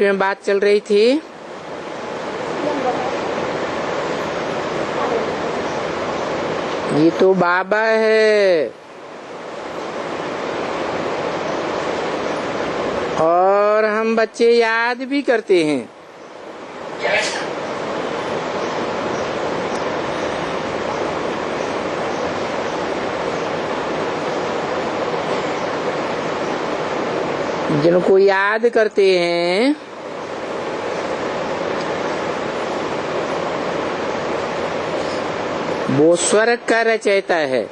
में बात चल रही थी। ये तो बाबा है और हम बच्चे याद भी करते हैं। जिनको याद करते हैं वो स्वर्ग का रचयिता है।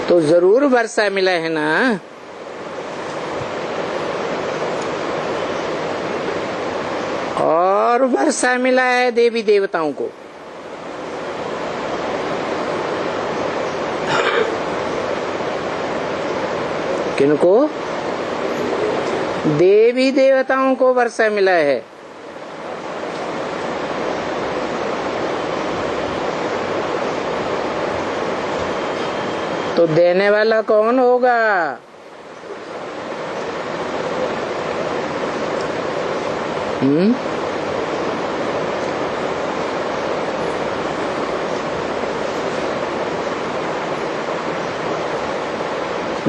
तो जरूर वर्षा मिला है ना। और वर्षा मिला है देवी देवताओं को। किनको? देवी देवताओं को वर्षा मिला है। तो देने वाला कौन होगा?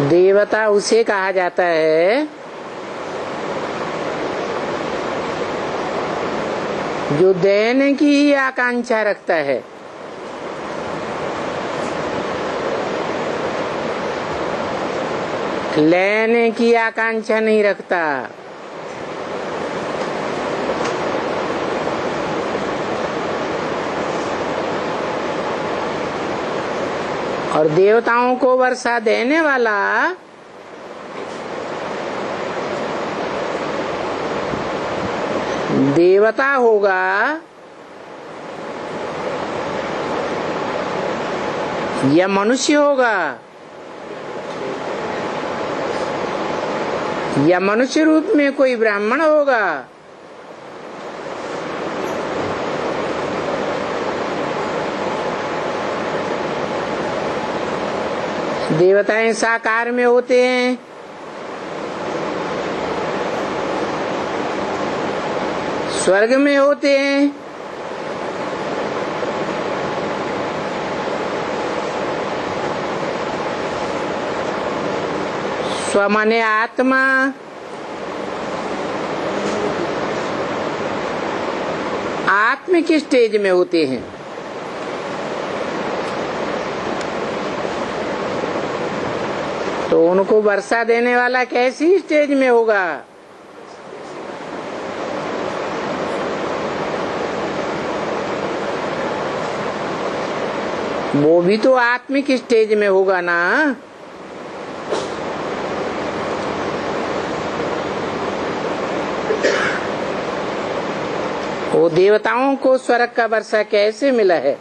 देवता उसे कहा जाता है जो देने की ही आकांक्षा रखता है। लेने की आकांक्षा नहीं रखता। और देवताओं को वर्षा देने वाला देवता होगा या मनुष्य होगा, या मनुष्य रूप में कोई ब्राह्मण होगा। देवताएं साकार में होते हैं, स्वर्ग में होते हैं, स्व माने आत्मा, आत्मिक स्टेज में होते हैं। तो उनको वर्षा देने वाला कैसी स्टेज में होगा? वो भी तो आत्मिक स्टेज में होगा ना। वो देवताओं को स्वर्ग का वर्षा कैसे मिला है?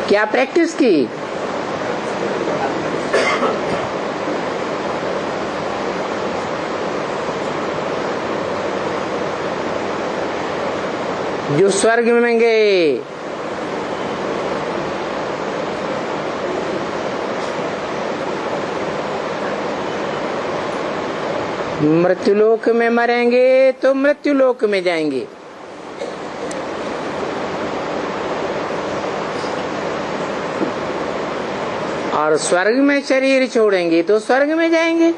क्या प्रैक्टिस की? जो स्वर्ग में गए, मृत्युलोक में मरेंगे तो मृत्युलोक में जाएंगे। और स्वर्ग में शरीर छोड़ेंगे तो स्वर्ग में जाएंगे।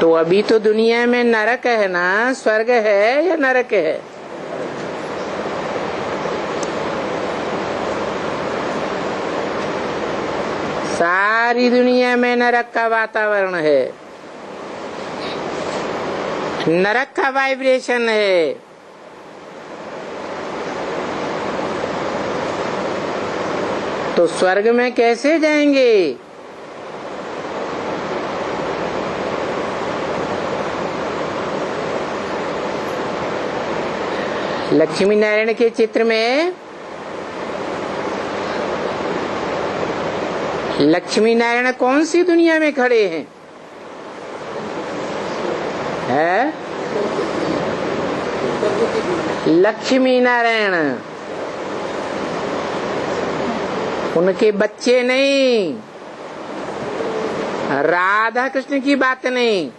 तो अभी तो दुनिया में नरक है ना, स्वर्ग है या नरक है? सारी दुनिया में नरक का वातावरण है, नरक का वाइब्रेशन है। तो स्वर्ग में कैसे जाएंगे? लक्ष्मी नारायण के चित्र में लक्ष्मी नारायण कौन सी दुनिया में खड़े हैं? है लक्ष्मी नारायण, उनके बच्चे नहीं, राधा कृष्ण की बात नहीं।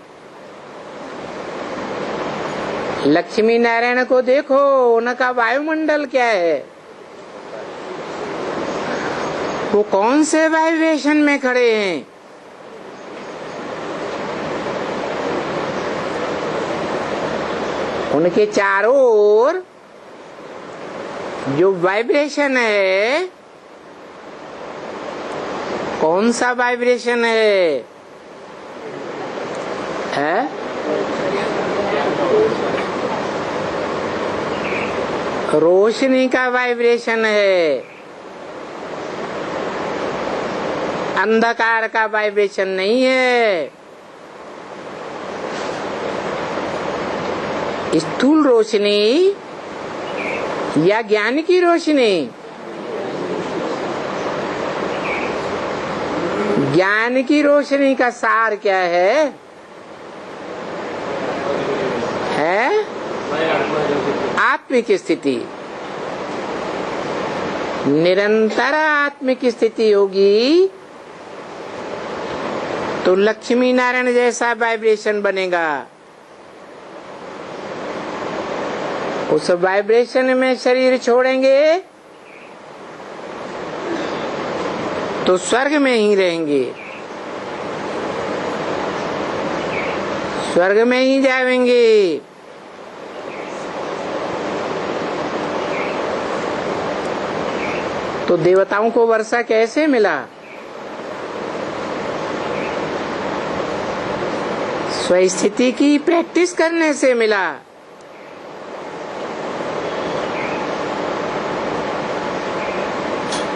लक्ष्मी नारायण को देखो, उनका वायुमंडल क्या है, वो कौन से वाइब्रेशन में खड़े हैं। उनके चारों ओर जो वाइब्रेशन है, कौन सा वाइब्रेशन है? रोशनी का वाइब्रेशन है, अंधकार का वाइब्रेशन नहीं है। स्थूल रोशनी या ज्ञान की रोशनी? ज्ञान की रोशनी का सार क्या है? आत्मिक स्थिति। निरंतर आत्मिक स्थिति होगी तो लक्ष्मी नारायण जैसा वाइब्रेशन बनेगा। उस वाइब्रेशन में शरीर छोड़ेंगे तो स्वर्ग में ही रहेंगे, स्वर्ग में ही जाएंगे। तो देवताओं को वर्षा कैसे मिला? स्वस्थिति की प्रैक्टिस करने से मिला।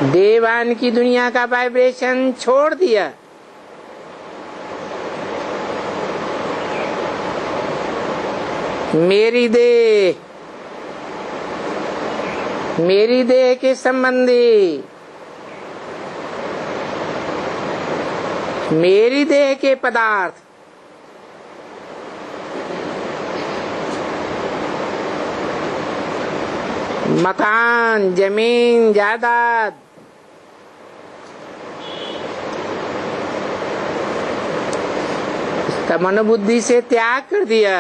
देवान की दुनिया का वाइब्रेशन छोड़ दिया, मेरी देह के संबंधी, मेरी देह के पदार्थ, मकान, जमीन, जायदाद, इसका मनोबुद्धि से त्याग कर दिया।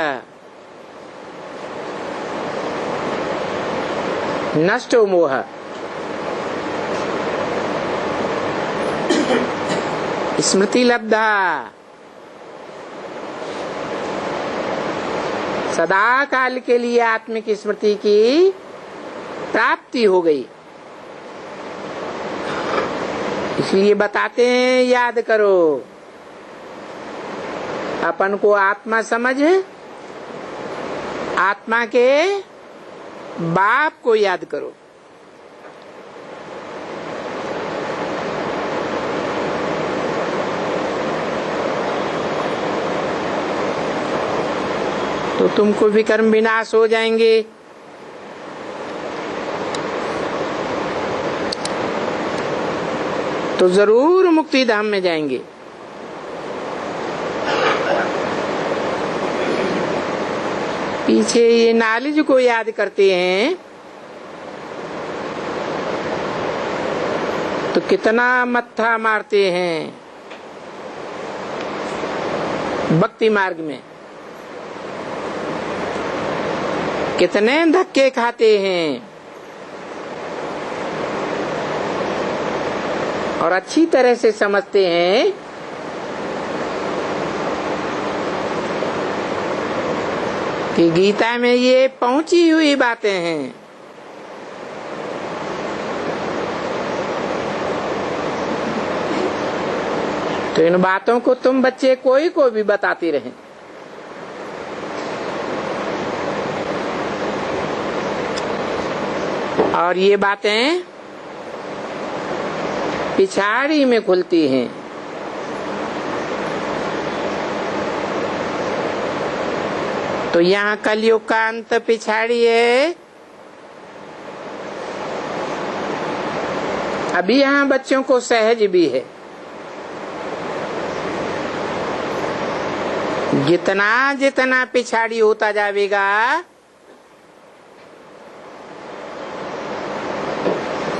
नष्ट मोह। स्मृति लब्धा, सदा काल के लिए आत्मिक स्मृति की प्राप्ति हो गई। इसलिए बताते हैं याद करो, अपन को आत्मा समझ, आत्मा के बाप को याद करो। तो तुमको विकर्म विनाश हो जाएंगे। तो जरूर मुक्ति धाम में जाएंगे। पीछे ये नॉलेज को याद करते हैं तो कितना मत्था मारते हैं भक्ति मार्ग में, कितने धक्के खाते हैं। और अच्छी तरह से समझते हैं कि गीता में ये पहुंची हुई बातें हैं। तो इन बातों को तुम बच्चे कोई को भी बताते रहे। और ये बातें पिछाड़ी में खुलती हैं। तो यहाँ कलयुग का अंत पिछाड़ी है। अभी यहाँ बच्चों को सहज भी है। जितना जितना पिछाड़ी होता जाएगा,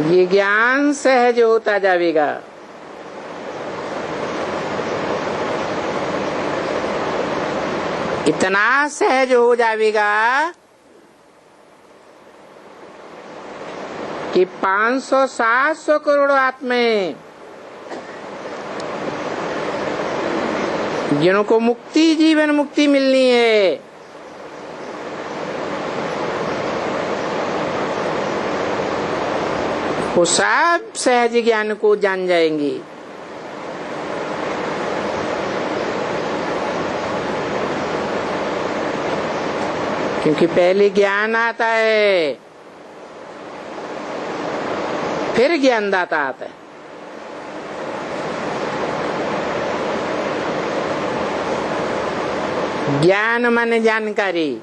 ये ज्ञान सहज होता जाएगा। इतना सहज हो जाएगा कि 500-700 करोड़ आत्माएं जिनको मुक्ति, जीवन मुक्ति मिलनी है, वो सब सहज ज्ञान को जान जाएंगी। क्योंकि पहले ज्ञान आता है, फिर ज्ञानदाता आता है। ज्ञान माने जानकारी।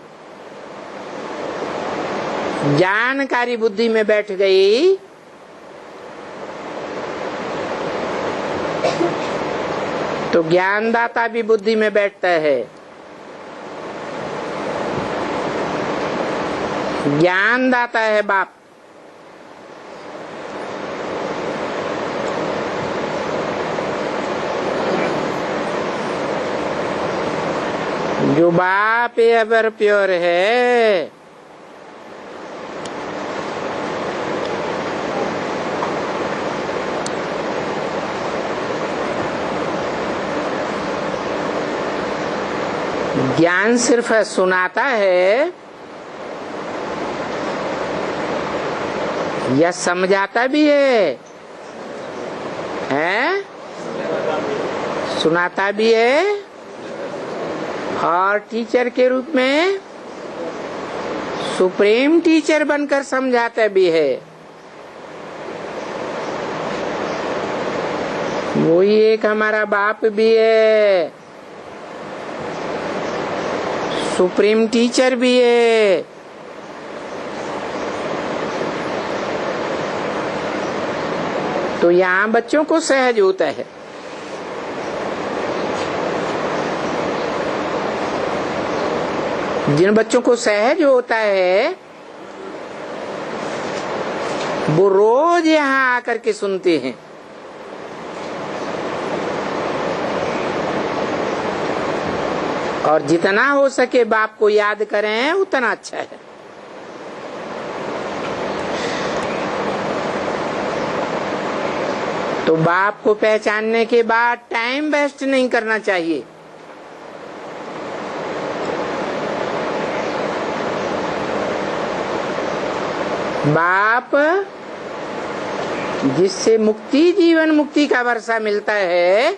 जानकारी बुद्धि में बैठ गई तो ज्ञानदाता भी बुद्धि में बैठता है। ज्ञानदाता है बाप। जो बाप एवर प्योर है, ज्ञान सिर्फ सुनाता है या समझाता भी है? सुनाता भी है और टीचर के रूप में सुप्रीम टीचर बनकर समझाता भी है। वही एक हमारा बाप भी है, सुप्रीम टीचर भी है। तो यहाँ बच्चों को सहज होता है। जिन बच्चों को सहज होता है वो रोज यहाँ आकर के सुनते हैं। और जितना हो सके बाप को याद करें उतना अच्छा है। तो बाप को पहचानने के बाद टाइम वेस्ट नहीं करना चाहिए। बाप जिससे मुक्ति, जीवन मुक्ति का वर्षा मिलता है,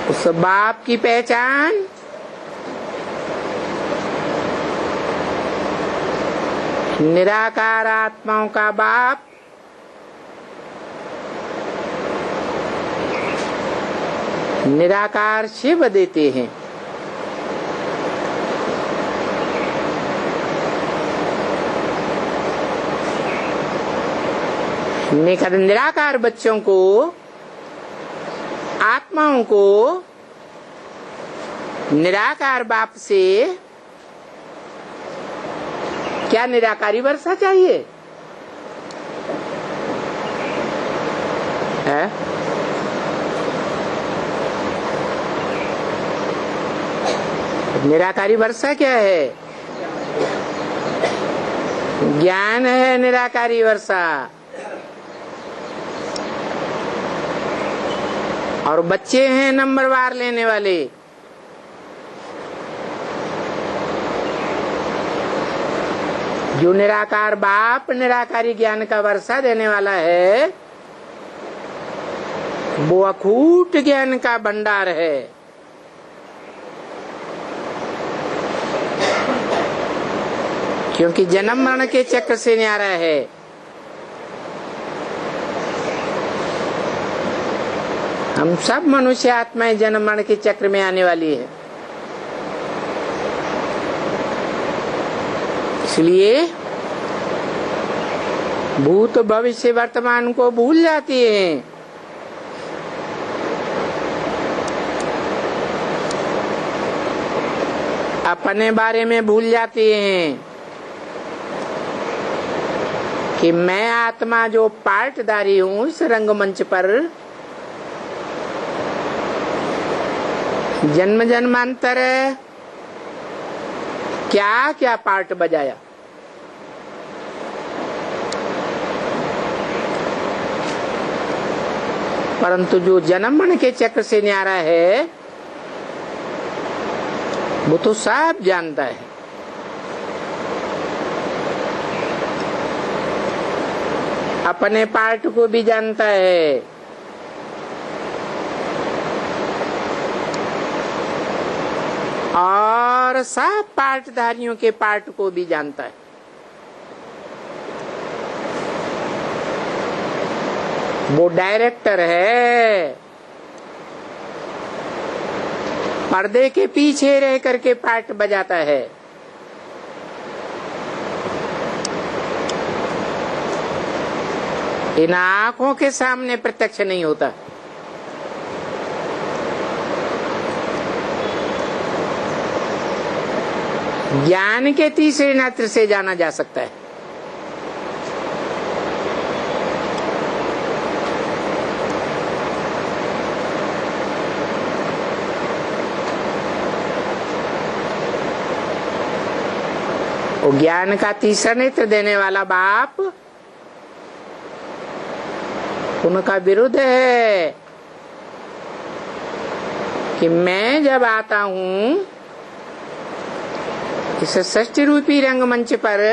उस बाप की पहचान निराकार आत्माओं का बाप निराकार शिव देते हैं। निराकार बच्चों को, आत्माओं को निराकार बाप से क्या निराकारी वर्षा चाहिए है? निराकारी वर्षा क्या है? ज्ञान है निराकारी वर्षा। और बच्चे हैं नंबरवार लेने वाले। जो निराकार बाप निराकारी ज्ञान का वर्षा देने वाला है, वो अखूट ज्ञान का भंडार है। क्योंकि जन्म मरण के चक्र से न्यारा है। हम सब मनुष्य आत्माएं जन्म मरण के चक्र में आने वाली है। इसलिए भूत भविष्य वर्तमान को भूल जाती हैं अपने बारे में भूल जाते हैं कि मैं आत्मा जो पार्टदारी हूँ इस रंगमंच पर, जन्म जन्मांतर क्या क्या पार्ट बजाया। परंतु जो जन्म मरण के चक्र से न्यारा है वो तो सब जानता है। अपने पार्ट को भी जानता है, और सब पार्टधारियों के पार्ट को भी जानता है। वो डायरेक्टर है, पर्दे के पीछे रह करके पार्ट बजाता है। इन आंखों के सामने प्रत्यक्ष नहीं होता। ज्ञान के तीसरे नेत्र से जाना जा सकता है। वो ज्ञान का तीसरा नेत्र देने वाला बाप उनका विरुद्ध है कि मैं जब आता हूँ इस सृष्टि रूपी रंगमंच पर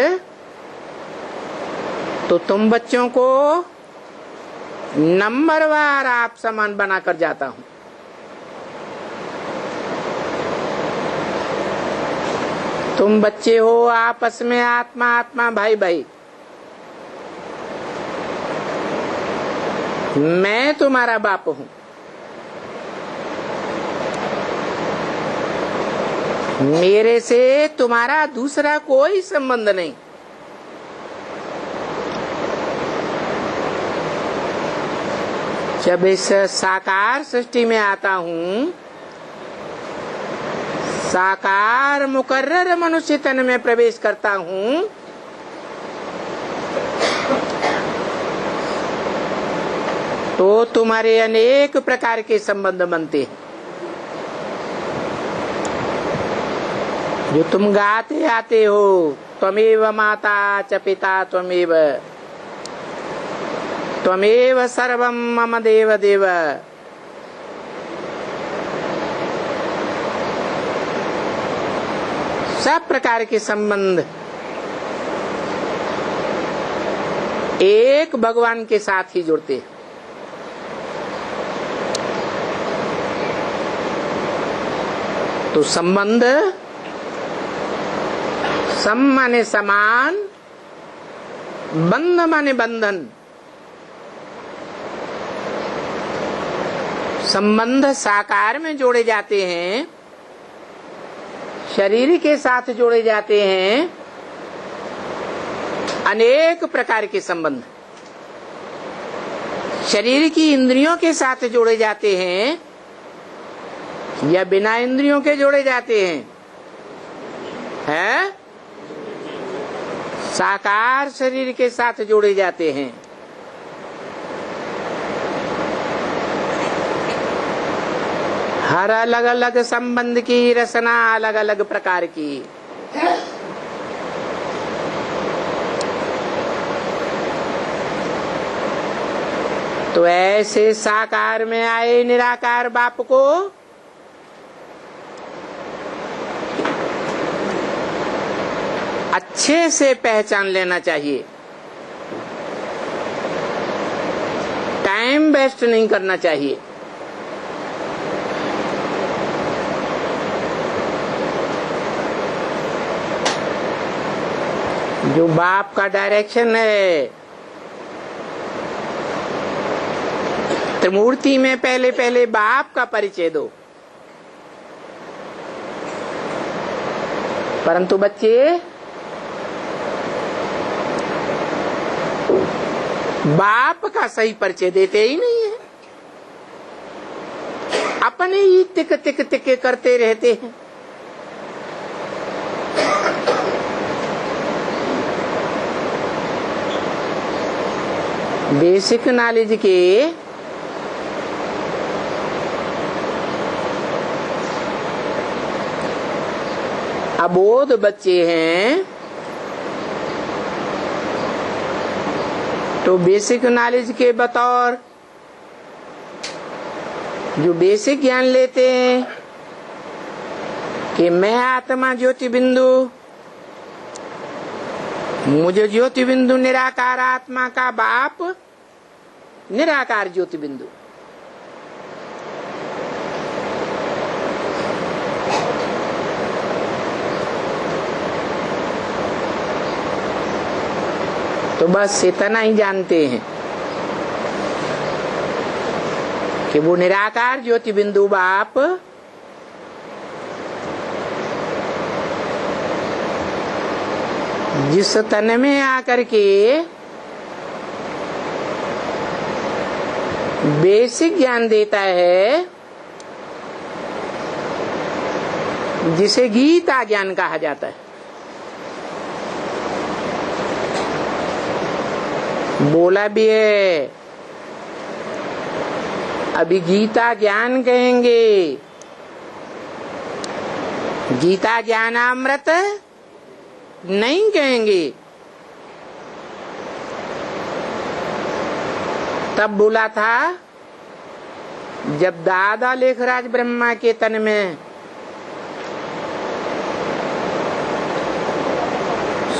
तो तुम बच्चों को नंबरवार आप समान बनाकर जाता हूँ। तुम बच्चे हो आपस में आत्मा आत्मा भाई भाई। मैं तुम्हारा बाप हूँ। मेरे से तुम्हारा दूसरा कोई संबंध नहीं। जब इस साकार सृष्टि में आता हूँ, साकार मुकर्रर मनुष्य तन में प्रवेश करता हूँ, तो तुम्हारे अनेक प्रकार के संबंध बनते हैं। जो तुम गाते आते हो, त्वमेव माता च पिता त्वमेव, त्वमेव सर्वं मम देव देव। सब प्रकार के संबंध एक भगवान के साथ ही जुड़ते हैं। तो संबंध सम माने समान, बंध माने बंधन। संबंध साकार में जोड़े जाते हैं, शरीर के साथ जोड़े जाते हैं। अनेक प्रकार के संबंध शरीर की इंद्रियों के साथ जोड़े जाते हैं या बिना इंद्रियों के जोड़े जाते हैं। है? साकार शरीर के साथ जोड़े जाते हैं। हर अलग अलग संबंध की रचना अलग अलग प्रकार की। तो ऐसे साकार में आए निराकार बाप को अच्छे से पहचान लेना चाहिए। टाइम वेस्ट नहीं करना चाहिए। जो बाप का डायरेक्शन है, त्रिमूर्ति में पहले पहले बाप का परिचय दो। परंतु बच्चे बाप का सही परिचय देते ही नहीं है, अपने ही तिक तिक तिक करते रहते हैं। बेसिक नॉलेज के अबोध बच्चे हैं तो बेसिक नॉलेज के बतौर जो बेसिक ज्ञान लेते हैं कि मैं आत्मा ज्योति बिंदु, मुझे ज्योति बिंदु निराकार आत्मा का बाप निराकार ज्योति बिंदु, तो बस इतना ही जानते हैं कि वो निराकार ज्योति बिंदु बाप जिस तन में आकर के बेसिक ज्ञान देता है, जिसे गीता ज्ञान कहा जाता है। बोला भी है, अभी गीता ज्ञान कहेंगे, गीता ज्ञानामृत नहीं कहेंगे। तब बोला था जब दादा लेखराज ब्रह्मा के तन में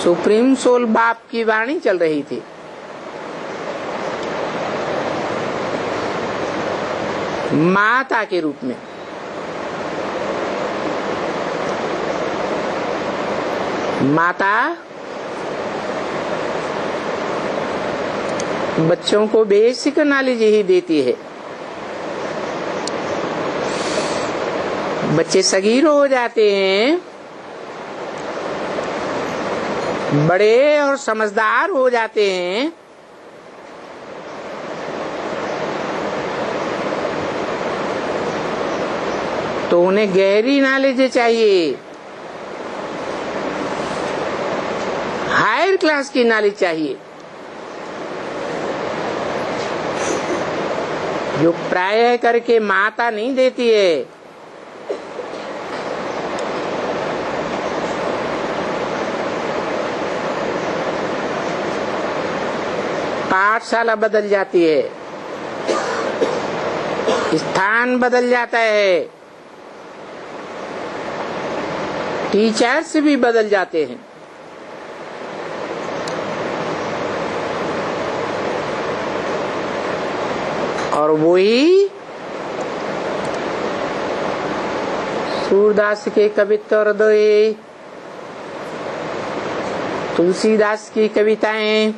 सुप्रीम सोल बाप की वाणी चल रही थी, माता के रूप में, माता बच्चों को बेसिक नॉलेज ही देती है। बच्चे सगीर हो जाते हैं, बड़े और समझदार हो जाते हैं, तो उन्हें गहरी नॉलेज चाहिए, हायर क्लास की नॉलेज चाहिए, जो प्रायः करके माता नहीं देती है। पाठशाला बदल जाती है, स्थान बदल जाता है, टीचर्स भी बदल जाते हैं। और वही सूरदास के कवित्व हृदय, तुलसीदास की कविताएं,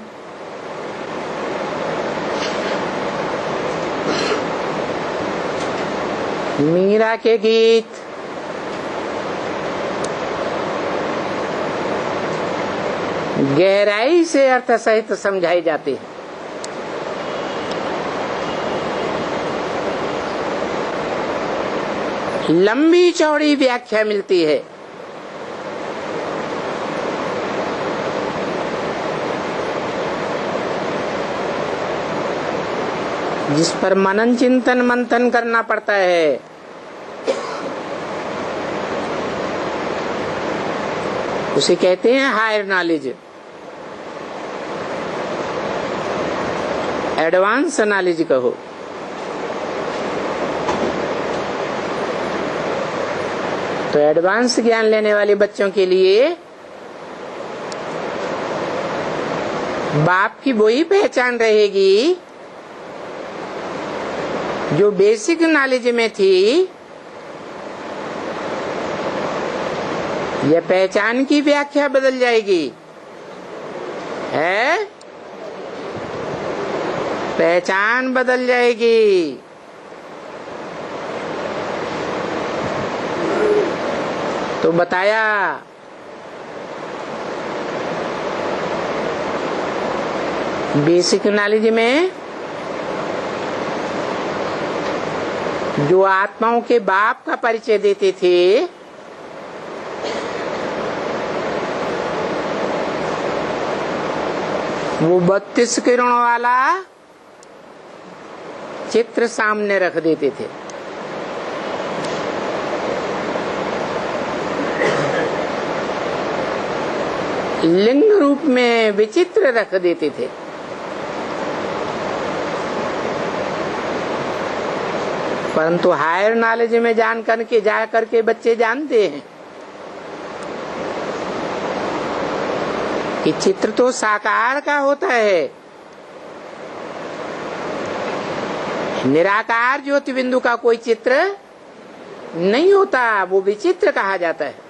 मीरा के गीत, गहराई से अर्थ सहित समझाए जाते हैं। लंबी चौड़ी व्याख्या मिलती है। जिस पर मनन चिंतन मंथन करना पड़ता है। उसे कहते हैं हायर नॉलेज, एडवांस नॉलेज कहो। तो एडवांस ज्ञान लेने वाले बच्चों के लिए बाप की वही पहचान रहेगी जो बेसिक नॉलेज में थी। यह पहचान की व्याख्या बदल जाएगी, है पहचान बदल जाएगी। तो बताया बेसिक नॉलेज में जो आत्माओं के बाप का परिचय देते थे, वो 32 किरणों वाला चित्र सामने रख देते थे। लिंग रूप में विचित्र रख देते थे। परंतु हायर नॉलेज में जा करके बच्चे जानते हैं कि चित्र तो साकार का होता है, निराकार ज्योति बिंदु का कोई चित्र नहीं होता, वो विचित्र कहा जाता है।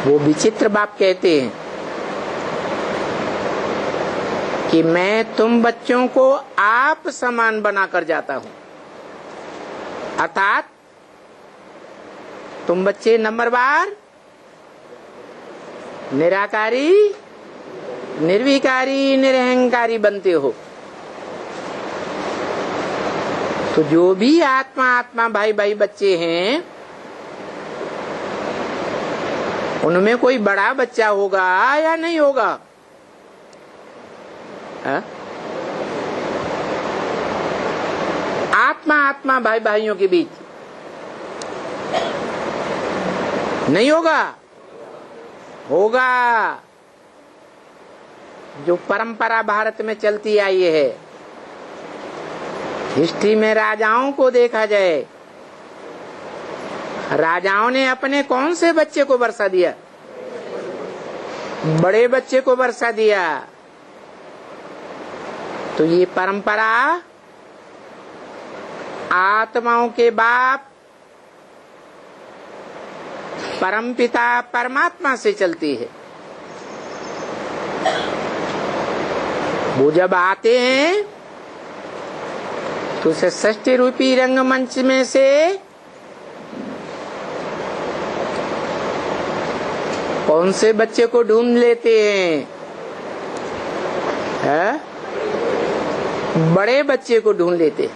वो विचित्र बाप कहते हैं कि मैं तुम बच्चों को आप समान बनाकर जाता हूं, अर्थात तुम बच्चे नंबरवार निराकारी, निर्विकारी, निरहंकारी बनते हो। तो जो भी आत्मा भाई भाई बच्चे हैं, उनमें कोई बड़ा बच्चा होगा या नहीं होगा? आत्मा भाई भाइयों के बीच नहीं होगा? होगा। जो परंपरा भारत में चलती आई है, हिस्ट्री में राजाओं को देखा जाए, राजाओं ने अपने कौन से बच्चे को वर्षा दिया? बड़े बच्चे को वर्षा दिया। तो ये परंपरा आत्माओं के बाप परमपिता परमात्मा से चलती है। वो जब आते हैं तो उसे षष्ठी रूपी रंगमंच में से कौन से बच्चे को ढूंढ लेते हैं? बड़े बच्चे को ढूंढ लेते हैं।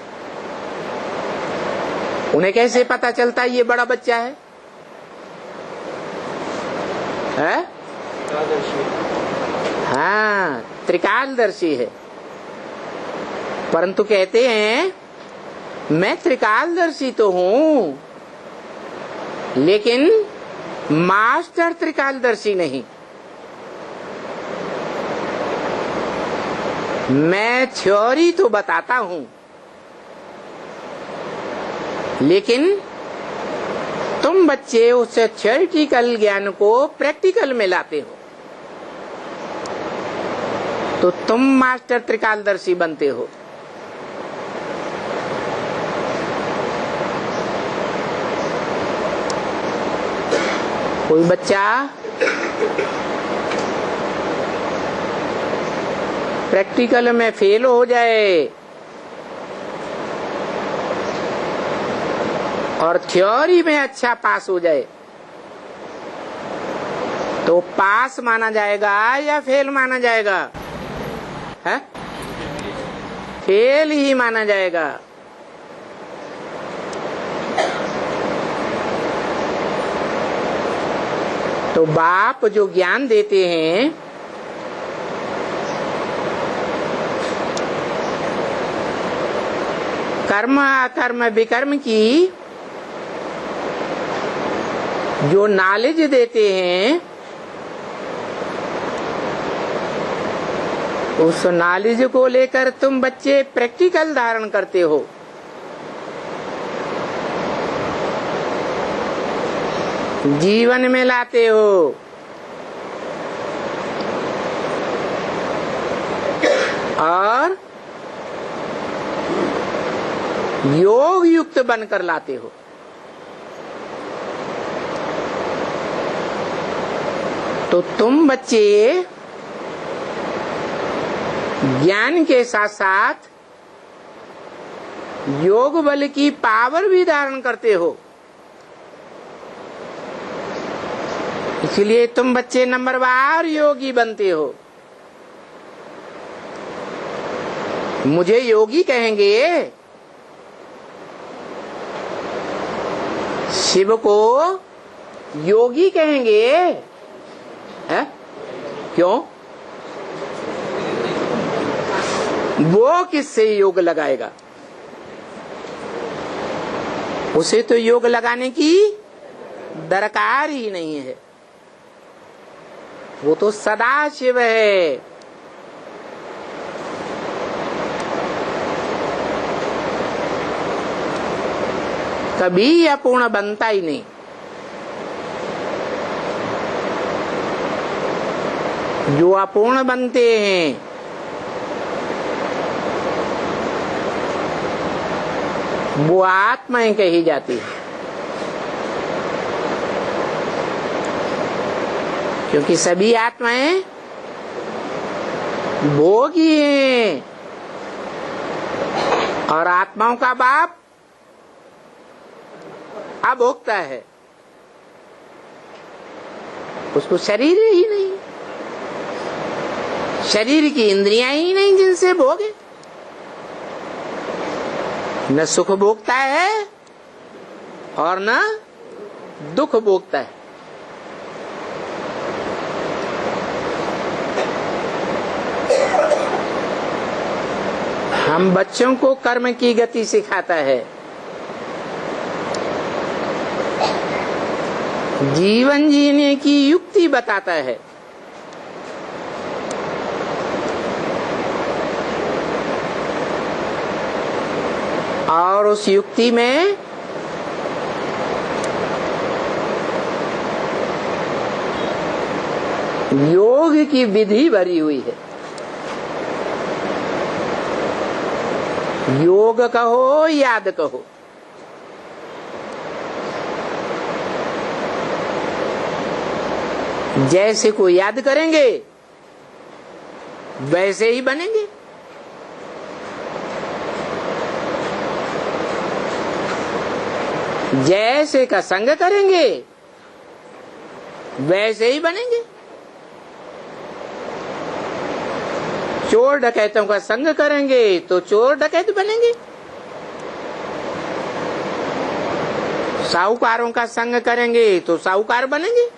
उन्हें कैसे पता चलता है ये बड़ा बच्चा है? हाँ, त्रिकालदर्शी है। परंतु कहते हैं मैं त्रिकालदर्शी तो हूं, लेकिन मास्टर त्रिकालदर्शी नहीं। मैं थ्योरी तो बताता हूं, लेकिन तुम बच्चे उस थ्योरिटिकल ज्ञान को प्रैक्टिकल में लाते हो, तो तुम मास्टर त्रिकालदर्शी बनते हो। कोई बच्चा प्रैक्टिकल में फेल हो जाए और थ्योरी में अच्छा पास हो जाए, तो पास माना जाएगा या फेल माना जाएगा? है? फेल ही माना जाएगा। तो बाप जो ज्ञान देते हैं, कर्म अकर्म विकर्म की जो नॉलेज देते हैं, उस नॉलेज को लेकर तुम बच्चे प्रैक्टिकल धारण करते हो। जीवन में लाते हो। और योग युक्त बनकर लाते हो। तो तुम बच्चे ज्ञान के साथ साथ योग बल की पावर भी धारण करते हो। इसलिए तुम बच्चे नंबरवार योगी बनते हो। मुझे योगी कहेंगे, शिव को योगी कहेंगे, है? क्यों? वो किससे योग लगाएगा? उसे तो योग लगाने की दरकार ही नहीं है, वो तो सदाशिव है। कभी अपूर्ण बनता ही नहीं। जो अपूर्ण बनते हैं वो आत्माएं कही जाती है, क्योंकि सभी आत्माएं भोगी हैं और आत्माओं का बाप अभोक्ता है। उसको शरीर ही नहीं, शरीर की इंद्रियां ही नहीं जिनसे भोगे। न सुख भोगता है और न दुख भोगता है। हम बच्चों को कर्म की गति सिखाता है, जीवन जीने की युक्ति बताता है। और उस युक्ति में योग की विधि भरी हुई है। योग कहो याद कहो, जैसे को याद करेंगे वैसे ही बनेंगे। जैसे का संग करेंगे वैसे ही बनेंगे। चोर डकैतों का संग करेंगे तो चोर डकैत बनेंगे। साहूकारों का संग करेंगे तो साहूकार बनेंगे।